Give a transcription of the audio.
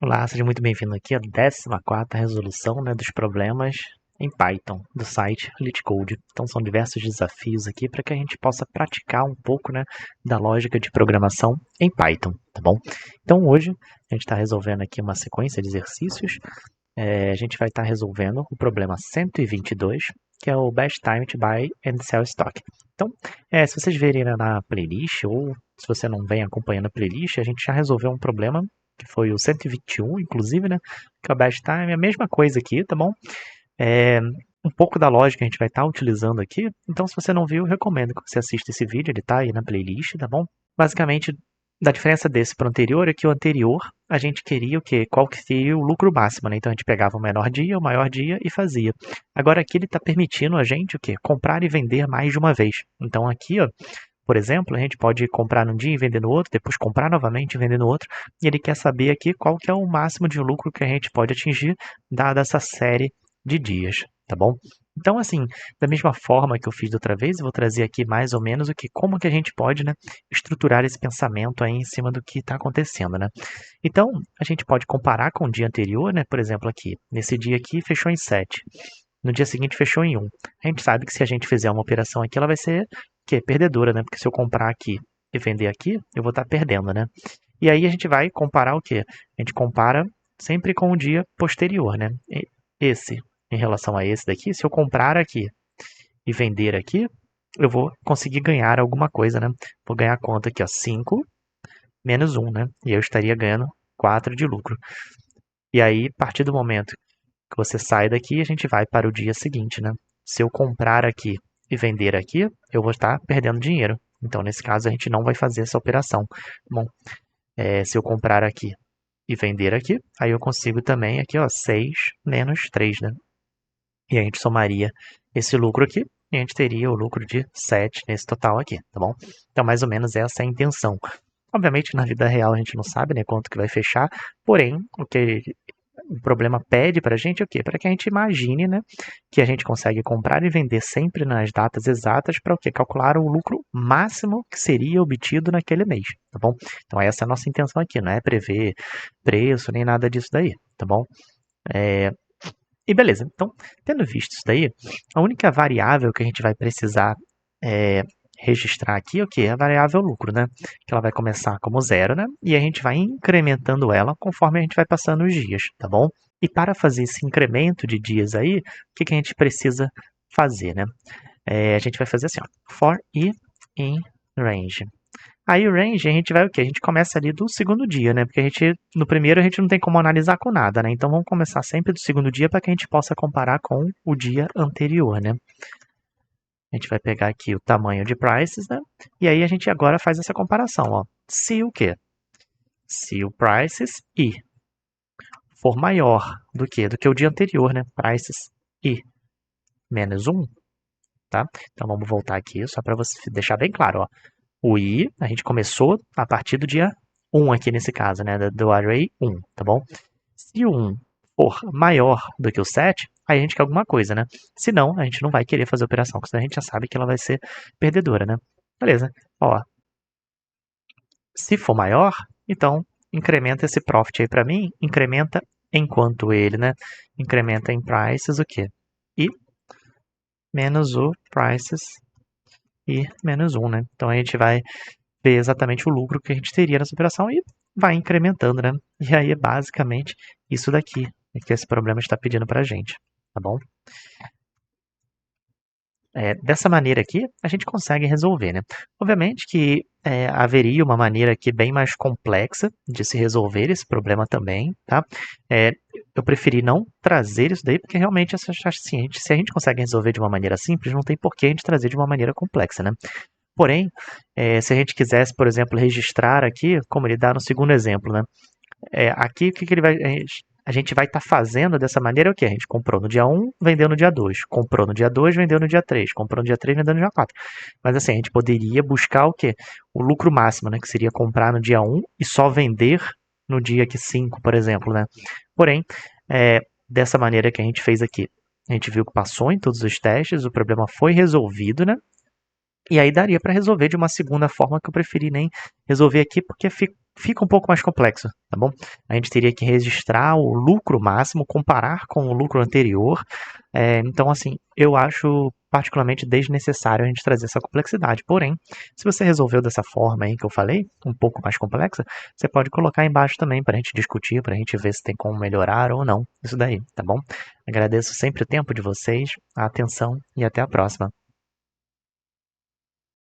Olá, seja muito bem-vindo aqui à 14ª resolução, dos problemas em Python do site LeetCode. Então são diversos desafios aqui para que a gente possa praticar um pouco, da lógica de programação em Python, tá bom? Então hoje a gente está resolvendo aqui uma sequência de exercícios. A gente vai estar resolvendo o problema 122, que é o Best Time to Buy and Sell Stock. Então, se vocês verem na playlist, ou se você não vem acompanhando a playlist, a gente já resolveu um problema que foi o 121, inclusive, que é o Best Time, a mesma coisa aqui, tá bom? Um pouco da lógica a gente vai estar utilizando aqui, então se você não viu, eu recomendo que você assista esse vídeo, ele está aí na playlist, tá bom? Basicamente, da diferença desse para o anterior é que o anterior a gente queria o quê? Qual que seria o lucro máximo, né? Então a gente pegava o menor dia, o maior dia e fazia. Agora aqui ele está permitindo a gente o quê? Comprar e vender mais de uma vez. Então aqui, ó, por exemplo, a gente pode comprar num dia e vender no outro, depois comprar novamente e vender no outro, e ele quer saber aqui qual que é o máximo de lucro que a gente pode atingir, dada essa série de dias, tá bom? Então, assim, da mesma forma que eu fiz da outra vez, eu vou trazer aqui mais ou menos como que a gente pode, estruturar esse pensamento aí em cima do que está acontecendo, né? Então, a gente pode comparar com o dia anterior, por exemplo, aqui, nesse dia aqui fechou em 7. No dia seguinte fechou em 1. A gente sabe que se a gente fizer uma operação aqui, ela vai ser perdedora, né? Porque se eu comprar aqui e vender aqui, eu vou estar perdendo, né? E aí a gente vai comparar o quê? A gente compara sempre com o dia posterior, né? Esse em relação a esse daqui, se eu comprar aqui e vender aqui, eu vou conseguir ganhar alguma coisa, né? Vou ganhar quanto aqui, ó? 5 menos 1, né? E eu estaria ganhando 4 de lucro. E aí, a partir do momento que você sai daqui, a gente vai para o dia seguinte, né? Se eu comprar aqui e vender aqui, eu vou estar perdendo dinheiro. Então, nesse caso, a gente não vai fazer essa operação. Bom, se eu comprar aqui e vender aqui, aí eu consigo também aqui, ó, 6 menos 3, né? E a gente somaria esse lucro aqui e a gente teria o lucro de 7 nesse total aqui, tá bom? Então, mais ou menos essa é a intenção. Obviamente, na vida real a gente não sabe, quanto que vai fechar, porém, o que o problema pede para a gente o quê? Para que a gente imagine, que a gente consegue comprar e vender sempre nas datas exatas para o quê? Calcular o lucro máximo que seria obtido naquele mês, tá bom? Então essa é a nossa intenção aqui, não é prever preço nem nada disso daí, tá bom? E beleza, então, tendo visto isso daí, a única variável que a gente vai precisar registrar aqui o que é a variável lucro, né? Que ela vai começar como 0, né? E a gente vai incrementando ela conforme a gente vai passando os dias, tá bom? E para fazer esse incremento de dias aí, o que a gente precisa fazer, né? A gente vai fazer assim, ó, for i in range. Aí o range a gente vai o quê? A gente começa ali do segundo dia, né? Porque no primeiro a gente não tem como analisar com nada, né? Então vamos começar sempre do segundo dia para que a gente possa comparar com o dia anterior, né? A gente vai pegar aqui o tamanho de prices, né? E aí a gente agora faz essa comparação, ó. Se o quê? Se o prices i for maior do que o dia anterior, né? Prices i menos 1, tá? Então vamos voltar aqui só para você deixar bem claro, ó. O i, a gente começou a partir do dia 1 aqui nesse caso, né? Do array 1, tá bom? Se o 1 for maior do que o 7, aí a gente quer alguma coisa, né? Se não, a gente não vai querer fazer a operação, porque senão a gente já sabe que ela vai ser perdedora, né? Beleza. Ó, se for maior, então incrementa esse profit aí para mim, incrementa enquanto ele, né? Incrementa em prices o quê? E menos o prices e menos 1, né? Então a gente vai ver exatamente o lucro que a gente teria nessa operação e vai incrementando, né? E aí é basicamente isso daqui que esse problema está pedindo para a gente, tá bom? Dessa maneira aqui, a gente consegue resolver, né? Obviamente que haveria uma maneira aqui bem mais complexa de se resolver esse problema também, tá? Eu preferi não trazer isso daí, porque realmente assim, se a gente consegue resolver de uma maneira simples, não tem por que a gente trazer de uma maneira complexa, né? Porém, se a gente quisesse, por exemplo, registrar aqui, como ele dá no segundo exemplo, né? Aqui, o que ele vai... A gente vai estar fazendo dessa maneira o que? A gente comprou no dia 1, vendeu no dia 2. Comprou no dia 2, vendeu no dia 3. Comprou no dia 3, vendeu no dia 4. Mas assim, a gente poderia buscar o quê? O lucro máximo, né? Que seria comprar no dia 1 e só vender no dia 5, por exemplo, né? Porém, dessa maneira que a gente fez aqui, a gente viu que passou em todos os testes, o problema foi resolvido, né? E aí daria para resolver de uma segunda forma que eu preferi nem resolver aqui, porque fica um pouco mais complexo, tá bom? A gente teria que registrar o lucro máximo, comparar com o lucro anterior. Então, assim, eu acho particularmente desnecessário a gente trazer essa complexidade. Porém, se você resolveu dessa forma aí que eu falei, um pouco mais complexa, você pode colocar aí embaixo também para a gente discutir, para a gente ver se tem como melhorar ou não isso daí, tá bom? Agradeço sempre o tempo de vocês, a atenção e até a próxima.